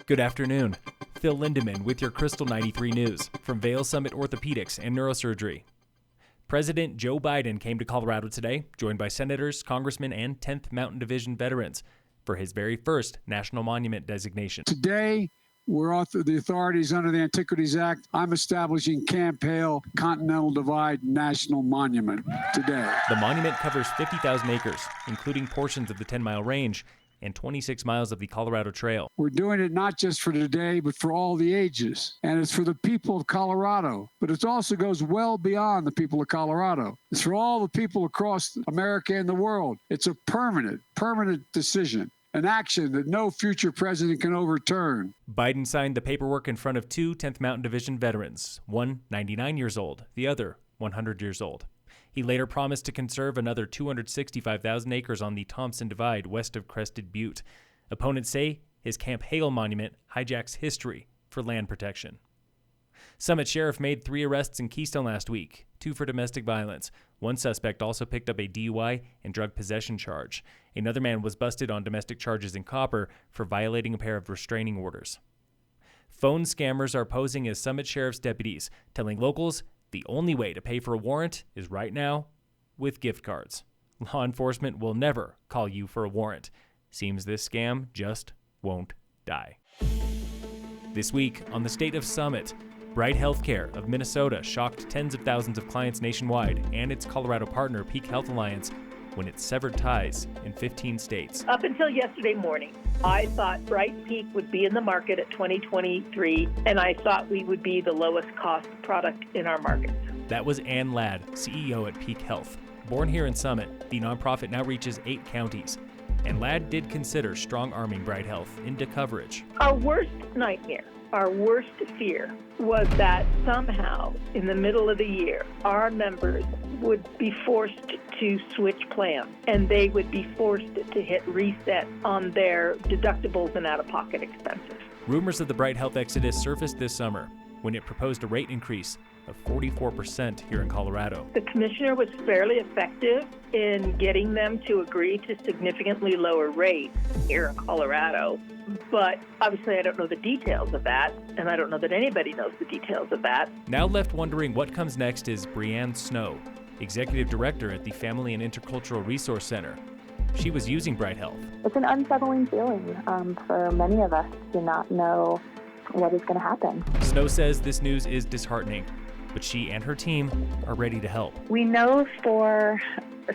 Good afternoon. Phil Lindeman with your Krystal 93 News from Vail Summit Orthopedics and Neurosurgery. President Joe Biden came to Colorado today, joined by senators, congressmen, and 10th Mountain Division veterans for his very first national monument designation. Today, the authorities under the Antiquities Act, I'm establishing Camp Hale Continental Divide National Monument today. The monument covers 50,000 acres, including portions of the 10-mile range and 26 miles of the Colorado Trail. We're doing it not just for today, but for all the ages. And it's for the people of Colorado. But it also goes well beyond the people of Colorado. It's for all the people across America and the world. It's a permanent decision. An action that no future president can overturn. Biden signed the paperwork in front of two 10th Mountain Division veterans, one 99 years old, the other 100 years old. He later promised to conserve another 265,000 acres on the Thompson Divide west of Crested Butte. Opponents say his Camp Hale monument hijacks history for land protection. Summit Sheriff made 3 arrests in Keystone last week, 2 for domestic violence. One suspect also picked up a DUI and drug possession charge. Another man was busted on domestic charges in Copper for violating a pair of restraining orders. Phone scammers are posing as Summit Sheriff's deputies, telling locals the only way to pay for a warrant is right now with gift cards. Law enforcement will never call you for a warrant. Seems this scam just won't die. This week on the State of Summit, Bright Healthcare of Minnesota shocked tens of thousands of clients nationwide and its Colorado partner Peak Health Alliance when it severed ties in 15 states. Up until yesterday morning, I thought Bright Peak would be in the market at 2023, and I thought we would be the lowest cost product in our markets. That was Ann Ladd, CEO at Peak Health. Born here in Summit, the nonprofit now reaches 8 counties. And Ladd did consider strong-arming Bright Health into coverage. Our worst nightmare, our worst fear was that somehow in the middle of the year, our members would be forced to switch plans and they would be forced to hit reset on their deductibles and out-of-pocket expenses. Rumors of the Bright Health exodus surfaced this summer when it proposed a rate increase of 44% here in Colorado. The commissioner was fairly effective in getting them to agree to significantly lower rates here in Colorado. But obviously I don't know the details of that, and I don't know that anybody knows the details of that. Now left wondering what comes next is Brianne Snow, Executive Director at the Family and Intercultural Resource Center. She was using Bright Health. It's an unsettling feeling for many of us to not know what is going to happen. Snow says this news is disheartening, but she and her team are ready to help. We know for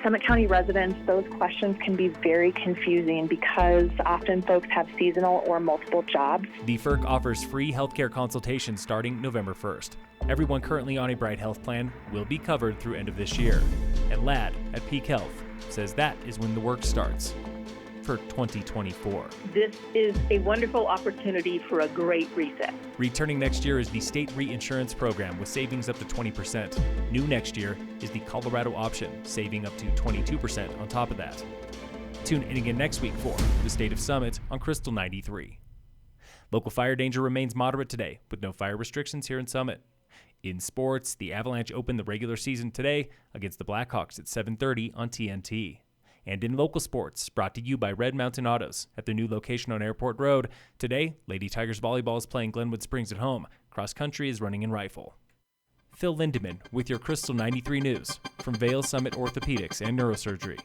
Summit County residents, those questions can be very confusing because often folks have seasonal or multiple jobs. The FERC offers free healthcare consultations starting November 1st. Everyone currently on a Bright Health plan will be covered through end of this year. And Ladd at Peak Health says that is when the work starts for 2024. This is a wonderful opportunity for a great reset. Returning next year is the state reinsurance program with savings up to 20%. New next year is the Colorado option, saving up to 22% on top of that. Tune in again next week for the State of Summit on Krystal 93. Local fire danger remains moderate today, with no fire restrictions here in Summit. In sports, the Avalanche opened the regular season today against the Blackhawks at 7:30 on TNT. And in local sports, brought to you by Red Mountain Autos at their new location on Airport Road. Today, Lady Tigers volleyball is playing Glenwood Springs at home. Cross country is running in rifle. Phil Lindeman with your Krystal 93 News from Vail Summit Orthopedics and Neurosurgery.